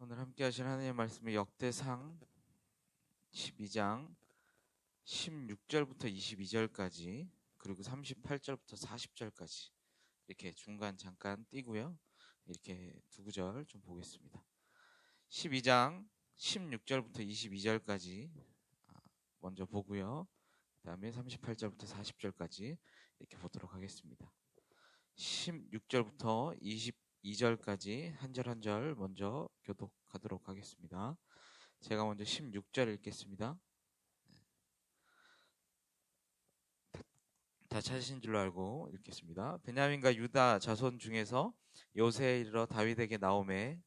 오늘 함께 하실 하나님의 말씀은 역대상 12장 16절부터 22절까지 그리고 38절부터 40절까지 이렇게 중간 잠깐 띄고요. 이렇게 두 구절 좀 보겠습니다. 12장 16절부터 22절까지 먼저 보고요. 그 다음에 38절부터 40절까지 이렇게 보도록 하겠습니다. 16절부터 22절까지 한 절 한 절 먼저 교독하도록 하겠습니다. 제가 먼저 16절 읽겠습니다. 다 찾으신 줄로 알고 읽겠습니다. 베냐민과 유다 자손 중에서 요새에 이르러 다윗에게 나오매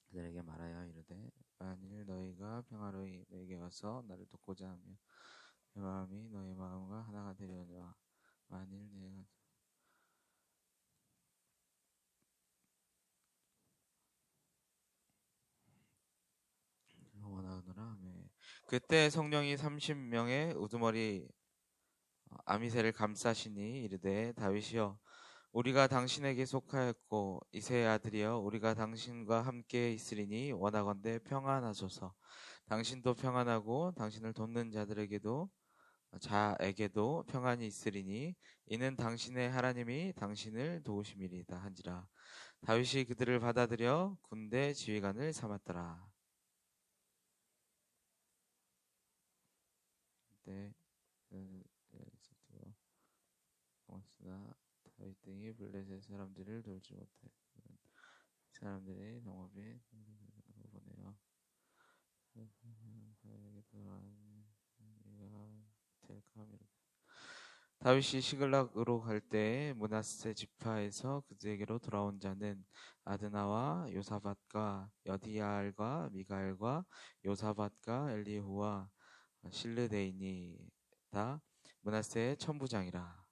그들에게 말하여 이르되 만일 너희가 평화로이 너에게 와서 나를 돕고자 하며 내 마음이 너희 마음과 하나가 되려니와 만일 내가 원하노라 하며 그때 성령이 30명의 우두머리 아미새를 감싸시니 이르되 다윗이여 우리가 당신에게 속하였고 이새의 아들이여 우리가 당신과 함께 있으리니 원하건대 평안하소서. 당신도 평안하고 당신을 돕는 자에게도 평안이 있으리니 이는 당신의 하나님이 당신을 도우심이리다 한지라. 다윗이 그들을 받아들여 군대 지휘관을 삼았더라. 네. 다윗 등이 블레셋 사람들을 돌지 못해 사람들이 농업에 보내요. 다윗이 시글락으로 갈 때 므낫세 지파에서 그들에게로 돌아온 자는 아드나와 요사밧과 여디야알과 미가엘과 요사밧과 엘리후와 실르데인이 다 므낫세의 천부장이라.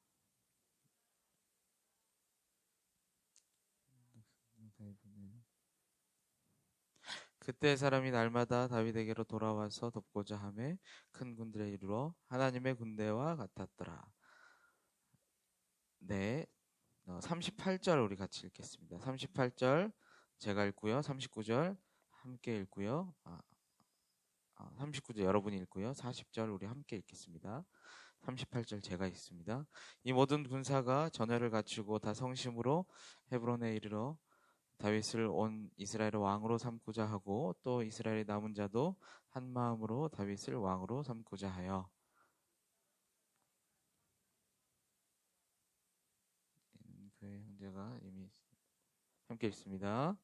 그때 사람이 날마다 다윗에게로 돌아와서 돕고자 하매 큰 군대에 이르러 하나님의 군대와 같았더라. 네, 38절 우리 같이 읽겠습니다. 38절 제가 읽고요. 39절 함께 읽고요. 39절 여러분이 읽고요. 40절 우리 함께 읽겠습니다. 38절 제가 읽습니다. 이 모든 군사가 전열을 갖추고 다 성심으로 헤브론에 이르러 다윗을 온 이스라엘의 왕으로 삼고자 하고 또 이스라엘의 남은 자도 한 마음으로 다윗을 왕으로 삼고자 하여 그의 형제가 이미 함께 있습니다.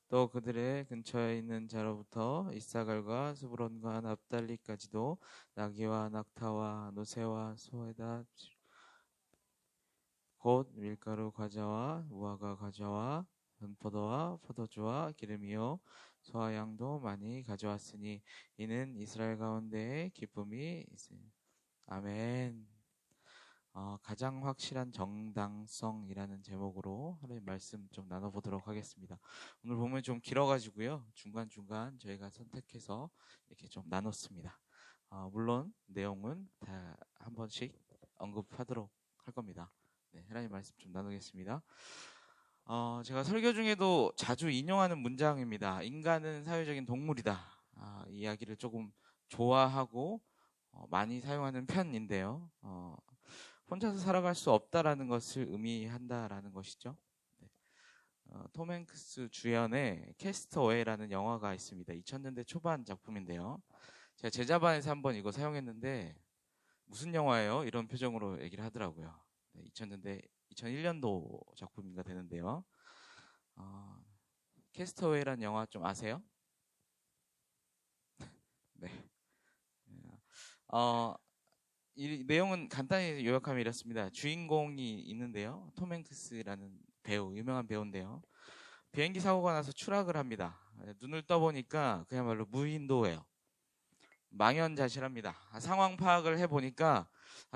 또 그들의 근처에 있는 자로부터 이사갈과 스브론과 납달리까지도 나기와 낙타와 노새와 소에다 곧 밀가루 과자와 무화과 과자와 포도와 포도주와 기름이요 소와 양도 많이 가져왔으니 이는 이스라엘 가운데에 기쁨이 있으니 아멘. 가장 확실한 정당성이라는 제목으로 하나님 말씀 좀 나눠보도록 하겠습니다. 오늘 보면 좀 길어가지고요 중간중간 저희가 선택해서 이렇게 좀 나눴습니다. 물론 내용은 다 한 번씩 언급하도록 할 겁니다. 네, 하나님 말씀 좀 나누겠습니다. 제가 설교 중에도 자주 인용하는 문장입니다. 인간은 사회적인 동물이다. 이 이야기를 조금 좋아하고 많이 사용하는 편인데요. 혼자서 살아갈 수 없다라는 것을 의미한다라는 것이죠. 네. 톰 행크스 주연의 캐스터웨이라는 영화가 있습니다. 2000년대 초반 작품인데요. 제가 제자반에서 한번 이거 사용했는데 무슨 영화예요? 이런 표정으로 얘기를 하더라고요. 네, 2001년도 작품인가 되는데요. 캐스터웨이라는 영화 좀 아세요? 네. 이 내용은 간단히 요약하면 이렇습니다. 주인공이 있는데요. 톰 행크스라는 배우, 유명한 배우인데요. 비행기 사고가 나서 추락을 합니다. 눈을 떠보니까 그야말로 무인도예요. 망연자실합니다. 상황 파악을 해보니까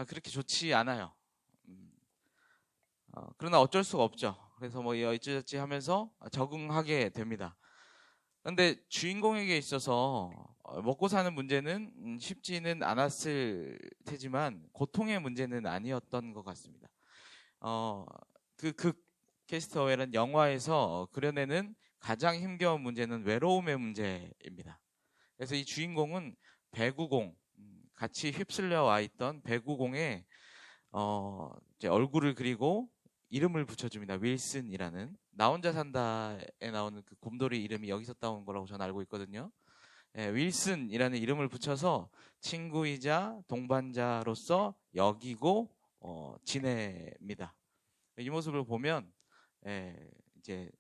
그렇게 좋지 않아요. 그러나 어쩔 수가 없죠. 그래서 뭐 어찌저찌 하면서 적응하게 됩니다. 그런데 주인공에게 있어서 먹고 사는 문제는 쉽지는 않았을 테지만 고통의 문제는 아니었던 것 같습니다. 그 캐스터웨이라는 영화에서 그려내는 가장 힘겨운 문제는 외로움의 문제입니다. 그래서 이 주인공은 배구공, 같이 휩쓸려 와 있던 배구공에 이제 얼굴을 그리고 이름을 붙여줍니다. 윌슨이라는. 나 혼자 산다에 나오는 그 곰돌이 이름이 여기서 따온 거라고 저는 알고 있거든요. 예, 윌슨이라는 이름을 붙여서 친구이자 동반자로서 여기고 지냅니다. 이 모습을 보면 이제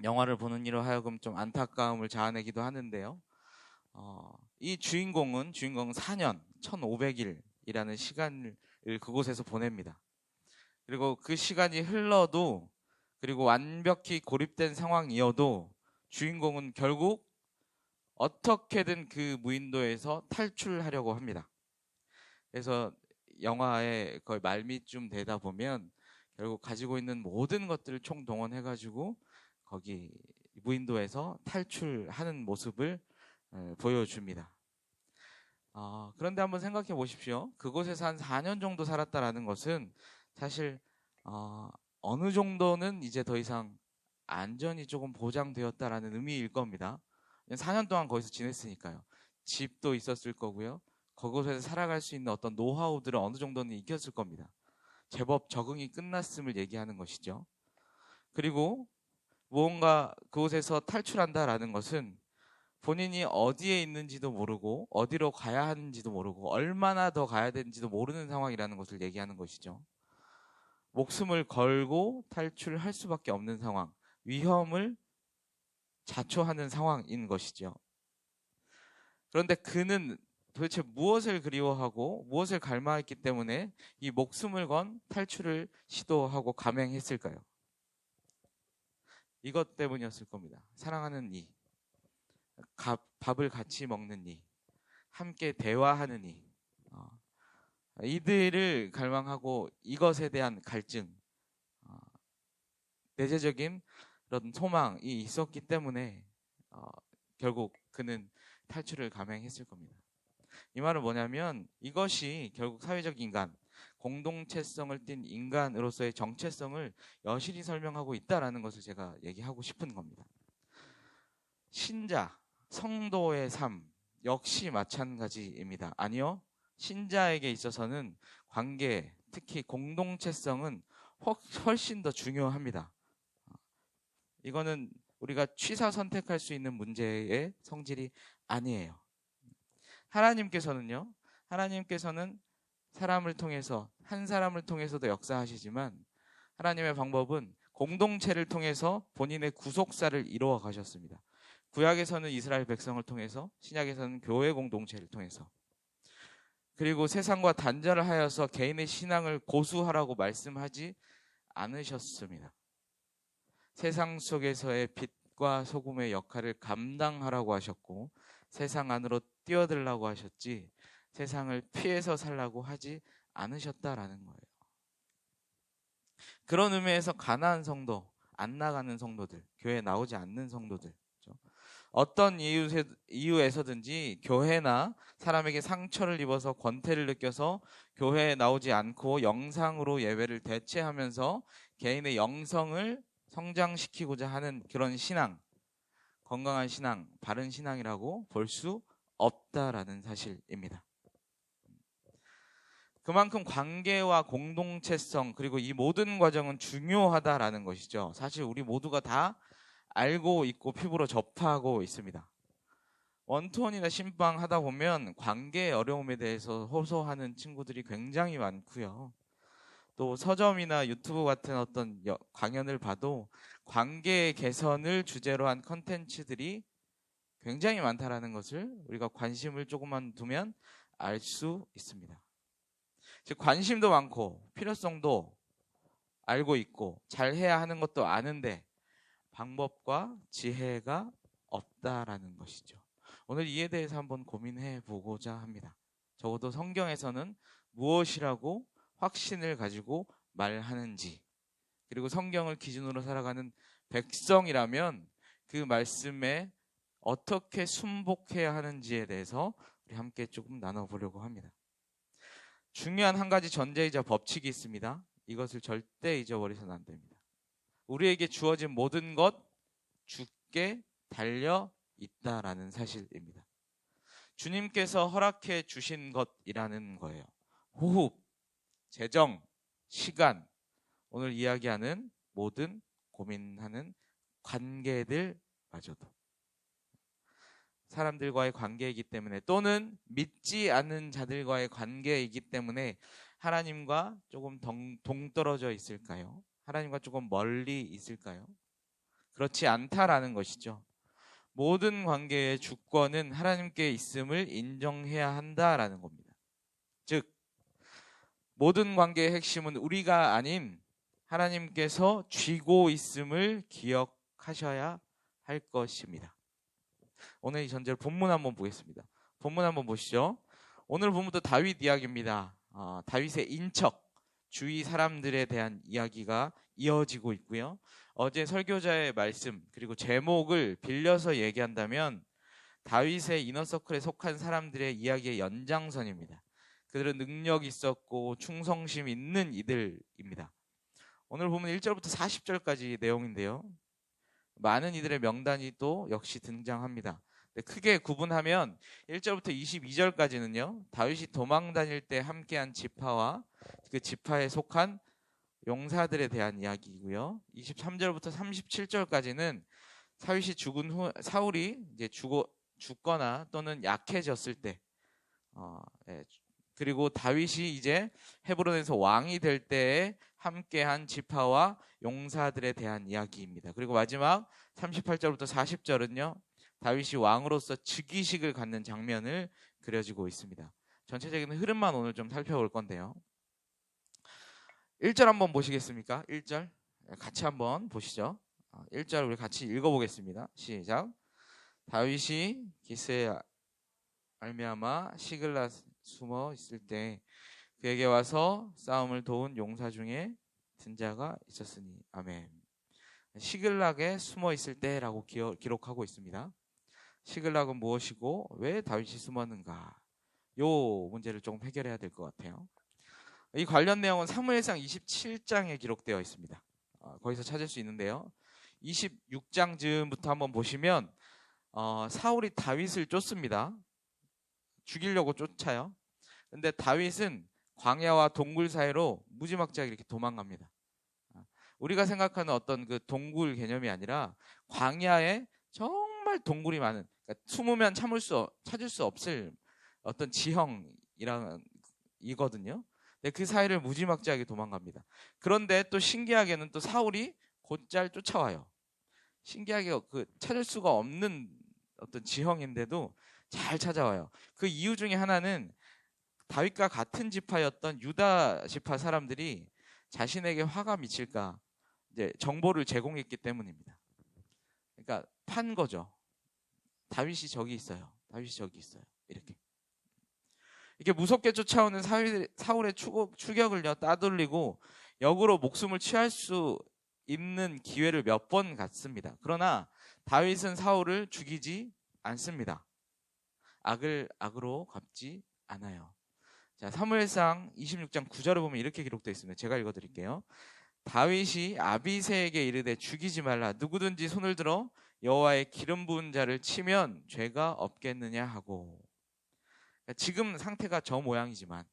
영화를 보는 이로 하여금 좀 안타까움을 자아내기도 하는데요. 이 주인공 4년 1500일이라는 시간을 그곳에서 보냅니다. 그리고 그 시간이 흘러도, 그리고 완벽히 고립된 상황이어도 주인공은 결국 어떻게든 그 무인도에서 탈출하려고 합니다. 그래서 영화의 거의 말미쯤 되다 보면 결국 가지고 있는 모든 것들을 총동원해가지고 거기 무인도에서 탈출하는 모습을 보여줍니다. 그런데 한번 생각해 보십시오. 그곳에서 한 4년 정도 살았다라는 것은 사실 어느 정도는 이제 더 이상 안전이 조금 보장되었다라는 의미일 겁니다. 4년 동안 거기서 지냈으니까요. 집도 있었을 거고요. 그곳에서 살아갈 수 있는 어떤 노하우들을 어느 정도는 익혔을 겁니다. 제법 적응이 끝났음을 얘기하는 것이죠. 그리고 무언가 그곳에서 탈출한다라는 것은 본인이 어디에 있는지도 모르고 어디로 가야 하는지도 모르고 얼마나 더 가야 되는지도 모르는 상황이라는 것을 얘기하는 것이죠. 목숨을 걸고 탈출할 수밖에 없는 상황, 위험을 자초하는 상황인 것이죠. 그런데 그는 도대체 무엇을 그리워하고 무엇을 갈망했기 때문에 이 목숨을 건 탈출을 시도하고 감행했을까요? 이것 때문이었을 겁니다. 사랑하는 이, 밥을 같이 먹는 이, 함께 대화하는 이, 이들을 갈망하고 이것에 대한 갈증, 내재적인 그런 소망이 있었기 때문에 결국 그는 탈출을 감행했을 겁니다. 이 말은 뭐냐면 이것이 결국 사회적 인간, 공동체성을 띤 인간으로서의 정체성을 여실히 설명하고 있다라는 것을 제가 얘기하고 싶은 겁니다. 신자, 성도의 삶 역시 마찬가지입니다. 아니요, 신자에게 있어서는 관계, 특히 공동체성은 훨씬 더 중요합니다. 이거는 우리가 취사 선택할 수 있는 문제의 성질이 아니에요. 하나님께서는 사람을 통해서, 한 사람을 통해서도 역사하시지만 하나님의 방법은 공동체를 통해서 본인의 구속사를 이루어 가셨습니다. 구약에서는 이스라엘 백성을 통해서, 신약에서는 교회 공동체를 통해서, 그리고 세상과 단절을 하여서 개인의 신앙을 고수하라고 말씀하지 않으셨습니다. 세상 속에서의 빛과 소금의 역할을 감당하라고 하셨고 세상 안으로 뛰어들라고 하셨지 세상을 피해서 살라고 하지 않으셨다라는 거예요. 그런 의미에서 가난한 성도, 안 나가는 성도들, 교회에 나오지 않는 성도들, 그렇죠? 어떤 이유에서든지 교회나 사람에게 상처를 입어서 권태를 느껴서 교회에 나오지 않고 영상으로 예배를 대체하면서 개인의 영성을 성장시키고자 하는 그런 신앙, 건강한 신앙, 바른 신앙이라고 볼 수 없다라는 사실입니다. 그만큼 관계와 공동체성, 그리고 이 모든 과정은 중요하다라는 것이죠. 사실 우리 모두가 다 알고 있고 피부로 접하고 있습니다. 원투원이나 신방 하다 보면 관계의 어려움에 대해서 호소하는 친구들이 굉장히 많고요. 또 서점이나 유튜브 같은 어떤 강연을 봐도 관계의 개선을 주제로 한 컨텐츠들이 굉장히 많다라는 것을 우리가 관심을 조금만 두면 알 수 있습니다. 즉 관심도 많고 필요성도 알고 있고 잘해야 하는 것도 아는데 방법과 지혜가 없다라는 것이죠. 오늘 이에 대해서 한번 고민해 보고자 합니다. 적어도 성경에서는 무엇이라고 확신을 가지고 말하는지, 그리고 성경을 기준으로 살아가는 백성이라면 그 말씀에 어떻게 순복해야 하는지에 대해서 우리 함께 조금 나눠보려고 합니다. 중요한 한 가지 전제이자 법칙이 있습니다. 이것을 절대 잊어버리서는 안 됩니다. 우리에게 주어진 모든 것 죽게 달려 있다라는 사실입니다. 주님께서 허락해 주신 것이라는 거예요. 호흡, 재정, 시간, 오늘 이야기하는 모든 고민하는 관계들마저도 사람들과의 관계이기 때문에, 또는 믿지 않는 자들과의 관계이기 때문에 하나님과 조금 동떨어져 있을까요? 하나님과 조금 멀리 있을까요? 그렇지 않다라는 것이죠. 모든 관계의 주권은 하나님께 있음을 인정해야 한다라는 겁니다. 즉, 모든 관계의 핵심은 우리가 아닌 하나님께서 쥐고 있음을 기억하셔야 할 것입니다. 오늘 이 전제를 본문 한번 보겠습니다. 본문 한번 보시죠. 오늘 본문도 다윗 이야기입니다. 다윗의 인척, 주위 사람들에 대한 이야기가 이어지고 있고요. 어제 설교자의 말씀 그리고 제목을 빌려서 얘기한다면 다윗의 이너서클에 속한 사람들의 이야기의 연장선입니다. 그들은 능력 있었고 충성심 있는 이들입니다. 오늘 보면 1절부터 40절까지 내용인데요. 많은 이들의 명단이 또 역시 등장합니다. 크게 구분하면 1절부터 22절까지는요. 다윗이 도망 다닐 때 함께한 지파와 그 지파에 속한 용사들에 대한 이야기이고요. 23절부터 37절까지는 사윗이 죽은 후 사울이 이제 죽거나 또는 약해졌을 때, 그리고 다윗이 이제 헤브론에서 왕이 될 때에 함께한 지파와 용사들에 대한 이야기입니다. 그리고 마지막 38절부터 40절은요. 다윗이 왕으로서 즉위식을 갖는 장면을 그려지고 있습니다. 전체적인 흐름만 오늘 좀 살펴볼 건데요. 1절 한번 보시겠습니까? 1절 같이 한번 보시죠. 1절 우리 같이 읽어보겠습니다. 시작. 다윗이 기스에 말미암아 시글락 숨어 있을 때 그에게 와서 싸움을 도운 용사 중에 든 자가 있었으니. 아멘. 시글락에 숨어 있을 때라고 기록하고 있습니다. 시글락은 무엇이고 왜 다윗이 숨었는가? 요 문제를 조금 해결해야 될 것 같아요. 이 관련 내용은 사무엘상 27장에 기록되어 있습니다. 거기서 찾을 수 있는데요. 26장 즈음부터 한번 보시면 사울이 다윗을 쫓습니다. 죽이려고 쫓아요. 근데 다윗은 광야와 동굴 사이로 무지막지하게 이렇게 도망갑니다. 우리가 생각하는 어떤 그 동굴 개념이 아니라 광야에 정말 동굴이 많은, 그러니까 숨으면 찾을 수 없을 어떤 지형이거든요. 근데 그 사이를 무지막지하게 도망갑니다. 그런데 또 신기하게는 또 사울이 곧잘 쫓아와요. 신기하게 그 찾을 수가 없는 어떤 지형인데도 잘 찾아와요. 그 이유 중에 하나는 다윗과 같은 지파였던 유다 지파 사람들이 자신에게 화가 미칠까 이제 정보를 제공했기 때문입니다. 그러니까 판 거죠. 다윗이 저기 있어요. 다윗이 저기 있어요. 이렇게 무섭게 쫓아오는 사울의 추격을요 따돌리고 역으로 목숨을 취할 수 있는 기회를 몇 번 갖습니다. 그러나 다윗은 사울을 죽이지 않습니다. 악을 악으로 갚지 않아요. 자, 사무엘상 26장 9절을 보면 이렇게 기록되어 있습니다. 제가 읽어드릴게요. 다윗이 아비새에게 이르되 죽이지 말라. 누구든지 손을 들어 여호와의 기름 부은 자를 치면 죄가 없겠느냐 하고. 지금 상태가 저 모양이지만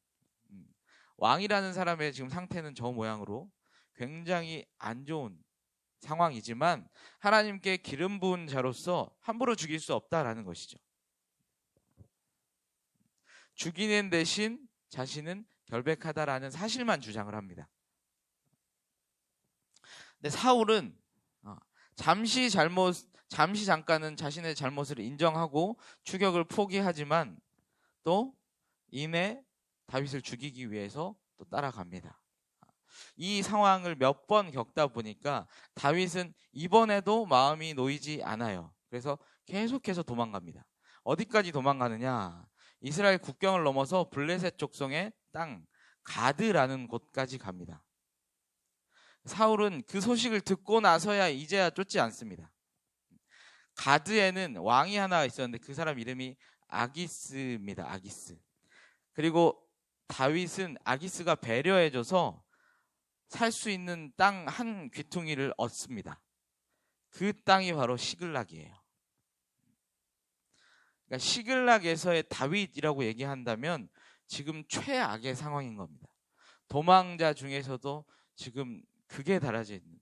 왕이라는 사람의 지금 상태는 저 모양으로 굉장히 안 좋은 상황이지만 하나님께 기름 부은 자로서 함부로 죽일 수 없다라는 것이죠. 죽이는 대신 자신은 결백하다라는 사실만 주장을 합니다. 근데 사울은 잠시 잠깐은 자신의 잘못을 인정하고 추격을 포기하지만 또 이내 다윗을 죽이기 위해서 또 따라갑니다. 이 상황을 몇 번 겪다 보니까 다윗은 이번에도 마음이 놓이지 않아요. 그래서 계속해서 도망갑니다. 어디까지 도망가느냐? 이스라엘 국경을 넘어서 블레셋 족속의 땅 가드라는 곳까지 갑니다. 사울은 그 소식을 듣고 나서야 이제야 쫓지 않습니다. 가드에는 왕이 하나 있었는데 그 사람 이름이 아기스입니다. 아기스. 그리고 다윗은 아기스가 배려해줘서 살 수 있는 땅 한 귀퉁이를 얻습니다. 그 땅이 바로 시글락이에요. 그러니까 시글락에서의 다윗이라고 얘기한다면 지금 최악의 상황인 겁니다. 도망자 중에서도 지금 극에 달하져 있는,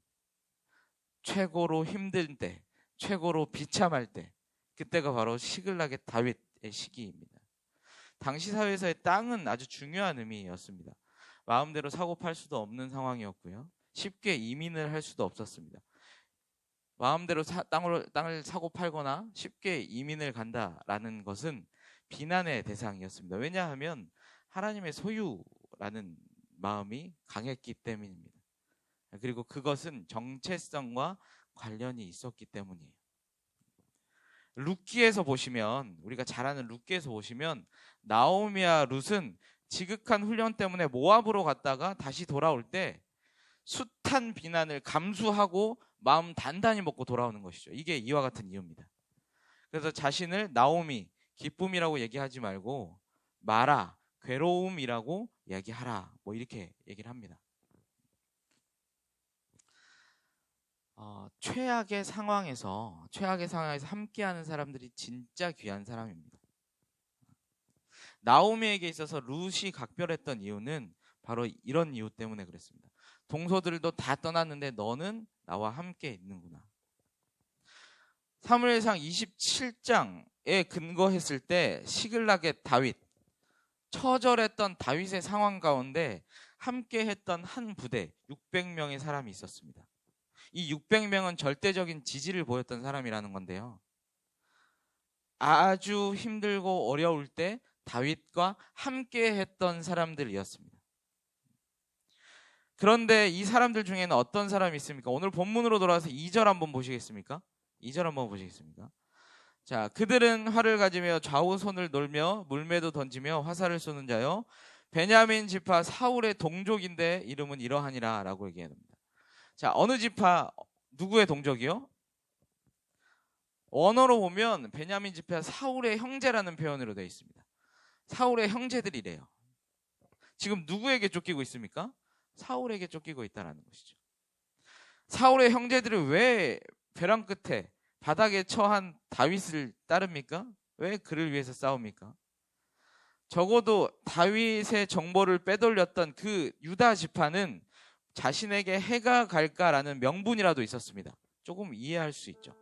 최고로 힘든 때, 최고로 비참할 때, 그때가 바로 시글락의 다윗의 시기입니다. 당시 사회에서의 땅은 아주 중요한 의미였습니다. 마음대로 사고 팔 수도 없는 상황이었고요. 쉽게 이민을 할 수도 없었습니다. 마음대로 땅을 사고 팔거나 쉽게 이민을 간다라는 것은 비난의 대상이었습니다. 왜냐하면 하나님의 소유라는 마음이 강했기 때문입니다. 그리고 그것은 정체성과 관련이 있었기 때문이에요. 룻기에서 보시면, 우리가 잘 아는 룻기에서 보시면 나오미와 룻은 지극한 훈련 때문에 모압으로 갔다가 다시 돌아올 때 숱한 비난을 감수하고 마음 단단히 먹고 돌아오는 것이죠. 이게 이와 같은 이유입니다. 그래서 자신을 나오미, 기쁨이라고 얘기하지 말고 마라, 괴로움이라고 얘기하라, 뭐 이렇게 얘기를 합니다. 최악의 상황에서 함께하는 사람들이 진짜 귀한 사람입니다. 나오미에게 있어서 룻이 각별했던 이유는 바로 이런 이유 때문에 그랬습니다. 동서들도 다 떠났는데 너는 나와 함께 있는구나. 사무엘상 27장에 근거했을 때 시글락의 다윗, 처절했던 다윗의 상황 가운데 함께 했던 한 부대 600명의 사람이 있었습니다. 이 600명은 절대적인 지지를 보였던 사람이라는 건데요. 아주 힘들고 어려울 때 다윗과 함께 했던 사람들이었습니다. 그런데 이 사람들 중에는 어떤 사람이 있습니까? 오늘 본문으로 돌아와서 2절 한번 보시겠습니까? 2절 한번 보시겠습니까? 자, 그들은 활을 가지며 좌우 손을 놀며 물매도 던지며 화살을 쏘는 자요, 베냐민 지파 사울의 동족인데 이름은 이러하니라 라고 얘기합니다. 자, 어느 지파, 누구의 동족이요? 언어로 보면 베냐민 지파 사울의 형제라는 표현으로 되어 있습니다. 사울의 형제들이래요. 지금 누구에게 쫓기고 있습니까? 사울에게 쫓기고 있다는 것이죠. 사울의 형제들은 왜 벼랑 끝에 바닥에 처한 다윗을 따릅니까? 왜 그를 위해서 싸웁니까? 적어도 다윗의 정보를 빼돌렸던 그 유다 지파는 자신에게 해가 갈까라는 명분이라도 있었습니다. 조금 이해할 수 있죠.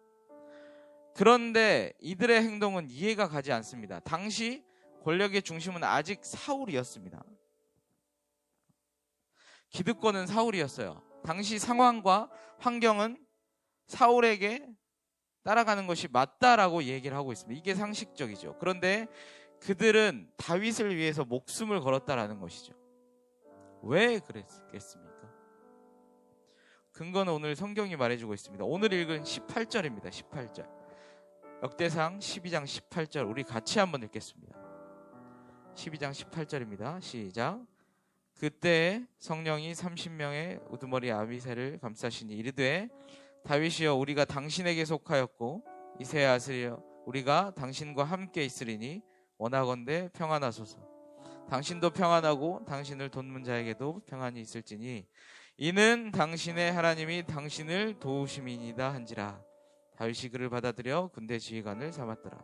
그런데 이들의 행동은 이해가 가지 않습니다. 당시 권력의 중심은 아직 사울이었습니다. 기득권은 사울이었어요. 당시 상황과 환경은 사울에게 따라가는 것이 맞다라고 얘기를 하고 있습니다. 이게 상식적이죠. 그런데 그들은 다윗을 위해서 목숨을 걸었다라는 것이죠. 왜 그랬겠습니까? 근거는 오늘 성경이 말해주고 있습니다. 오늘 읽은 18절입니다. 18절. 역대상 12장 18절 우리 같이 한번 읽겠습니다. 12장 18절입니다. 시작. 그때 성령이 30명의 우두머리 아비새를 감싸시니 이르되 다윗이여 우리가 당신에게 속하였고 이새의 아들이여 우리가 당신과 함께 있으리니 원하건대 평안하소서. 당신도 평안하고 당신을 돕는 자에게도 평안이 있을지니 이는 당신의 하나님이 당신을 도우심이니이다 한지라. 다윗이 그를 받아들여 군대 지휘관을 삼았더라.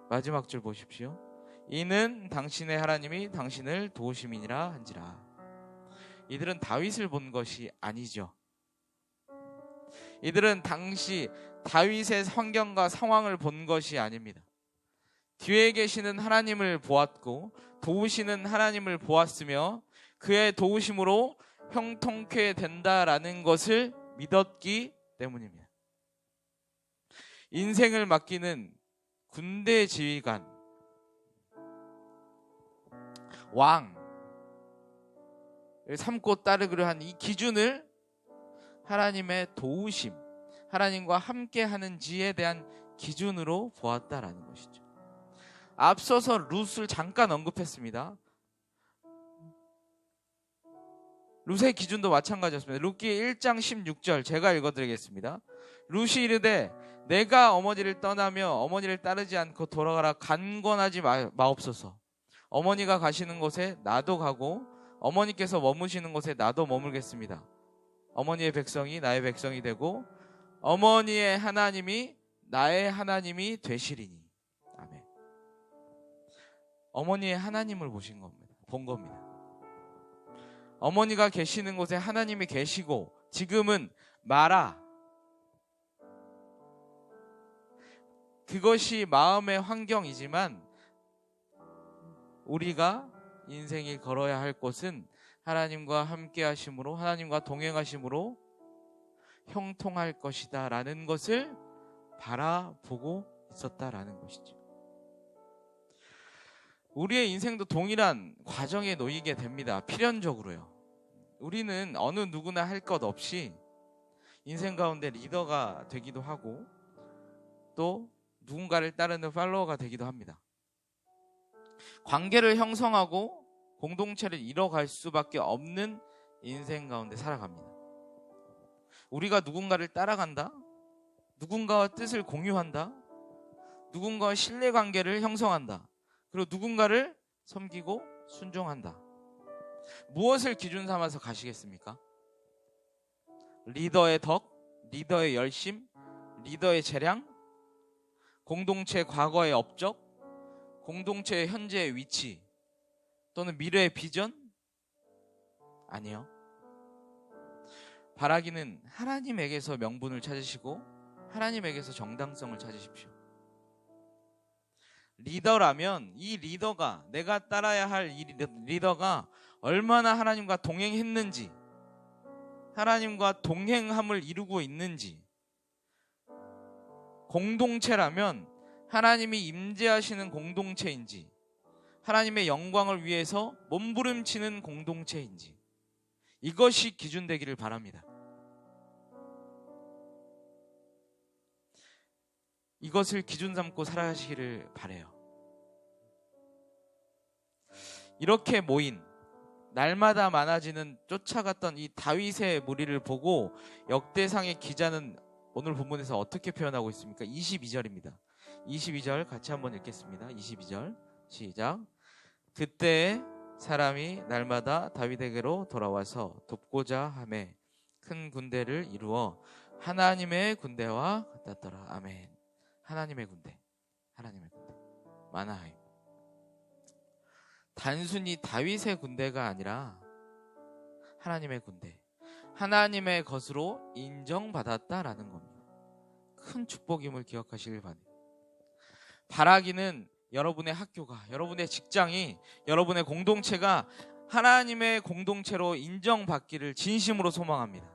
마지막 줄 보십시오. 이는 당신의 하나님이 당신을 도우심이니라 한지라. 이들은 다윗을 본 것이 아니죠. 이들은 당시 다윗의 환경과 상황을 본 것이 아닙니다. 뒤에 계시는 하나님을 보았고 도우시는 하나님을 보았으며 그의 도우심으로 형통케 된다라는 것을 믿었기 때문입니다. 인생을 맡기는 군대 지휘관, 왕을 삼고 따르기로 한 이 기준을 하나님의 도우심, 하나님과 함께하는지에 대한 기준으로 보았다라는 것이죠. 앞서서 룻을 잠깐 언급했습니다. 룻의 기준도 마찬가지였습니다. 룻기 1장 16절 제가 읽어드리겠습니다. 룻이 이르되 내가 어머니를 떠나며 어머니를 따르지 않고 돌아가라 간권하지 마옵소서. 어머니가 가시는 곳에 나도 가고 어머니께서 머무시는 곳에 나도 머물겠습니다. 어머니의 백성이 나의 백성이 되고 어머니의 하나님이 나의 하나님이 되시리니. 아멘. 어머니의 하나님을 본 겁니다. 어머니가 계시는 곳에 하나님이 계시고 지금은 마라. 그것이 마음의 환경이지만 우리가 인생이 걸어야 할 곳은 하나님과 함께 하심으로, 하나님과 동행하심으로 형통할 것이다 라는 것을 바라보고 있었다라는 것이죠. 우리의 인생도 동일한 과정에 놓이게 됩니다. 필연적으로요. 우리는 어느 누구나 할 것 없이 인생 가운데 리더가 되기도 하고 또 누군가를 따르는 팔로워가 되기도 합니다. 관계를 형성하고 공동체를 이뤄갈 수밖에 없는 인생 가운데 살아갑니다. 우리가 누군가를 따라간다, 누군가와 뜻을 공유한다, 누군가와 신뢰관계를 형성한다, 그리고 누군가를 섬기고 순종한다. 무엇을 기준 삼아서 가시겠습니까? 리더의 덕, 리더의 열심, 리더의 재량, 공동체 과거의 업적, 공동체의 현재의 위치, 또는 미래의 비전? 아니요. 바라기는 하나님에게서 명분을 찾으시고 하나님에게서 정당성을 찾으십시오. 리더라면 이 리더가, 내가 따라야 할 이 리더가 얼마나 하나님과 동행했는지, 하나님과 동행함을 이루고 있는지, 공동체라면 하나님이 임재하시는 공동체인지, 하나님의 영광을 위해서 몸부림치는 공동체인지, 이것이 기준되기를 바랍니다. 이것을 기준 삼고 살아가시기를 바라요. 이렇게 모인, 날마다 많아지는 쫓아갔던 이 다윗의 무리를 보고 역대상의 기자는 오늘 본문에서 어떻게 표현하고 있습니까? 22절입니다. 22절 같이 한번 읽겠습니다. 22절 시작. 그때 사람이 날마다 다윗에게로 돌아와서 돕고자 하매 큰 군대를 이루어 하나님의 군대와 같았더라. 아멘. 하나님의 군대, 하나님의 군대, 마나하임. 단순히 다윗의 군대가 아니라 하나님의 군대, 하나님의 것으로 인정받았다라는 겁니다. 큰 축복임을 기억하시길 바랍니다. 바라기는 여러분의 학교가, 여러분의 직장이, 여러분의 공동체가 하나님의 공동체로 인정받기를 진심으로 소망합니다.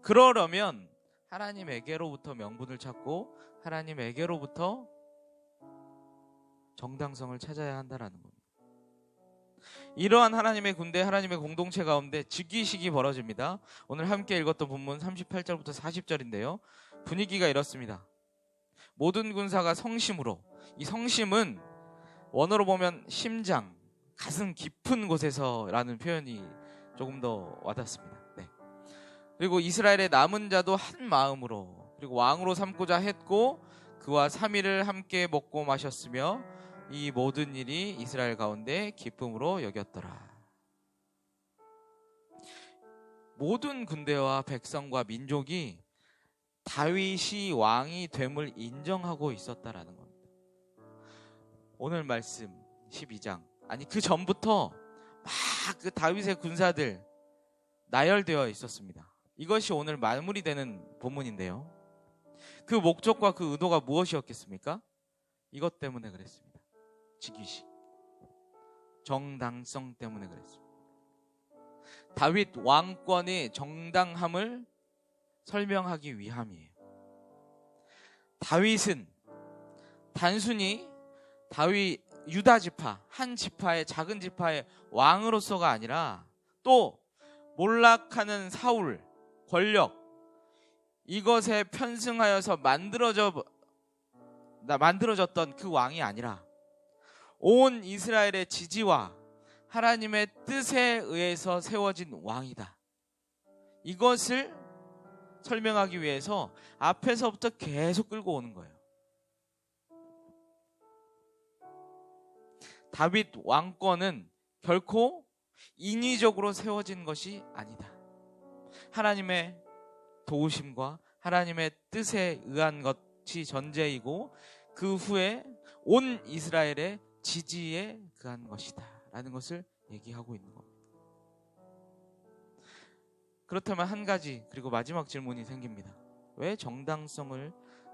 그러려면 하나님에게로부터 명분을 찾고 하나님에게로부터 정당성을 찾아야 한다는 겁니다. 이러한 하나님의 군대, 하나님의 공동체 가운데 즉위식이 벌어집니다. 오늘 함께 읽었던 본문 38절부터 40절인데요. 분위기가 이렇습니다. 모든 군사가 성심으로, 이 성심은 원어로 보면 심장, 가슴 깊은 곳에서라는 표현이 조금 더 와닿습니다. 네. 그리고 이스라엘의 남은 자도 한 마음으로, 그리고 왕으로 삼고자 했고 그와 3일을 함께 먹고 마셨으며 이 모든 일이 이스라엘 가운데 기쁨으로 여겼더라. 모든 군대와 백성과 민족이 다윗이 왕이 됨을 인정하고 있었다라는 겁니다. 오늘 말씀 12장, 아니 그 전부터 막 그 다윗의 군사들 나열되어 있었습니다. 이것이 오늘 마무리되는 본문인데요. 그 목적과 그 의도가 무엇이었겠습니까? 이것 때문에 그랬습니다. 즉위식, 정당성 때문에 그랬습니다. 다윗 왕권의 정당함을 설명하기 위함이에요. 다윗은 단순히 다윗 유다 지파, 한 지파의, 작은 지파의 왕으로서가 아니라 또 몰락하는 사울, 권력, 이것에 편승하여서 만들어졌던 그 왕이 아니라 온 이스라엘의 지지와 하나님의 뜻에 의해서 세워진 왕이다. 이것을 설명하기 위해서 앞에서부터 계속 끌고 오는 거예요. 다윗 왕권은 결코 인위적으로 세워진 것이 아니다. 하나님의 도우심과 하나님의 뜻에 의한 것이 전제이고 그 후에 온 이스라엘의 지지에 의한 것이다 라는 것을 얘기하고 있는 겁니다. 그렇다면 한 가지, 그리고 마지막 질문이 생깁니다. 왜 정당성을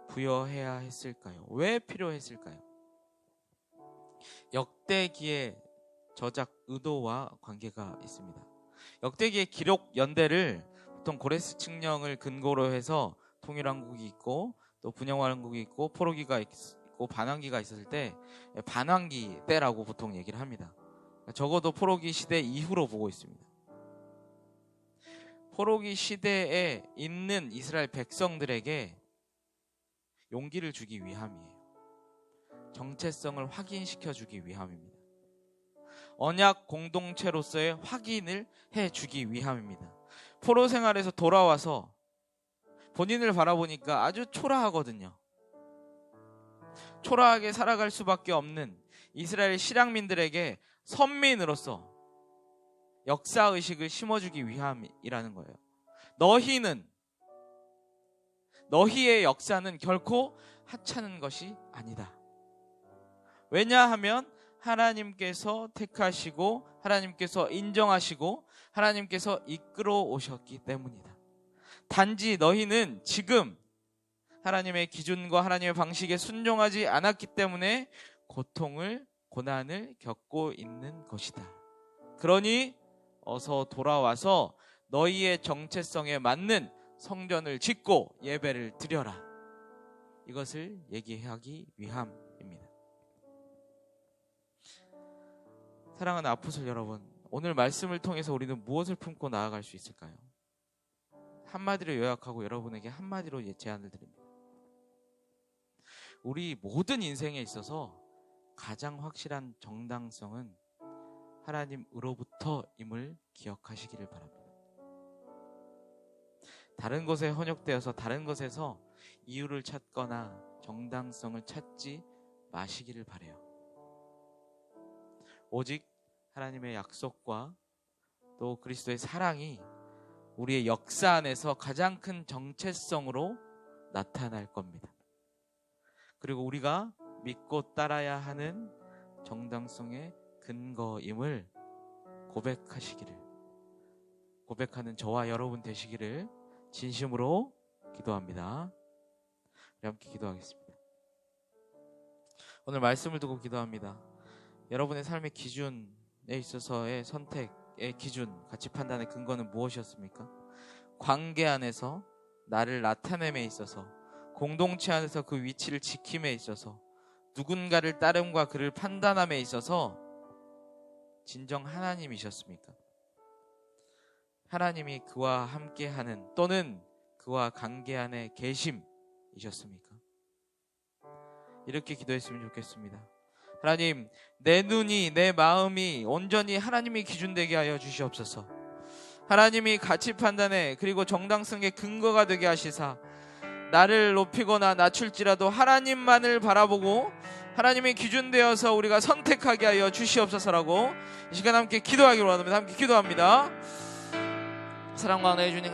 부여해야 했을까요? 왜 필요했을까요? 역대기의 저작 의도와 관계가 있습니다. 역대기의 기록 연대를 보통 고레스 칙령을 근거로 해서 통일왕국이 있고 또 분영왕국이 있고 포로기가 있고 반왕기가 있었을 때 반왕기 때라고 보통 얘기를 합니다. 적어도 포로기 시대 이후로 보고 있습니다. 포로기 시대에 있는 이스라엘 백성들에게 용기를 주기 위함이에요. 정체성을 확인시켜 주기 위함입니다. 언약 공동체로서의 확인을 해주기 위함입니다. 포로 생활에서 돌아와서 본인을 바라보니까 아주 초라하거든요. 초라하게 살아갈 수밖에 없는 이스라엘 실향민들에게 선민으로서 역사의식을 심어주기 위함이라는 거예요. 너희의 역사는 결코 하찮은 것이 아니다. 왜냐하면 하나님께서 택하시고 하나님께서 인정하시고 하나님께서 이끌어 오셨기 때문이다. 단지 너희는 지금 하나님의 기준과 하나님의 방식에 순종하지 않았기 때문에 고난을 겪고 있는 것이다. 그러니 어서 돌아와서 너희의 정체성에 맞는 성전을 짓고 예배를 드려라. 이것을 얘기하기 위함입니다. 사랑하는 아포스톨 여러분, 오늘 말씀을 통해서 우리는 무엇을 품고 나아갈 수 있을까요? 한마디로 요약하고 여러분에게 한마디로 제안을 드립니다. 우리 모든 인생에 있어서 가장 확실한 정당성은 하나님으로부터임을 기억하시기를 바랍니다. 다른 것에 헌역되어서 다른 것에서 이유를 찾거나 정당성을 찾지 마시기를 바라요. 오직 하나님의 약속과 또 그리스도의 사랑이 우리의 역사 안에서 가장 큰 정체성으로 나타날 겁니다. 그리고 우리가 믿고 따라야 하는 정당성의 근거임을 고백하는 저와 여러분 되시기를 진심으로 기도합니다. 우리 함께 기도하겠습니다. 오늘 말씀을 두고 기도합니다. 여러분의 삶의 기준에 있어서의 선택의 기준, 가치 판단의 근거는 무엇이었습니까? 관계 안에서 나를 나타냄에 있어서, 공동체 안에서 그 위치를 지킴에 있어서, 누군가를 따름과 그를 판단함에 있어서 진정 하나님이셨습니까? 하나님이 그와 함께하는 또는 그와 관계 안에 계심이셨습니까? 이렇게 기도했으면 좋겠습니다. 하나님, 내 눈이, 내 마음이 온전히 하나님이 기준되게 하여 주시옵소서. 하나님이 가치 판단에 그리고 정당성의 근거가 되게 하시사 나를 높이거나 낮출지라도 하나님만을 바라보고 하나님이 기준되어서 우리가 선택하게 하여 주시옵소서라고 이 시간 함께 기도하기로 합니다. 함께 기도합니다. 사랑과 은혜의 주님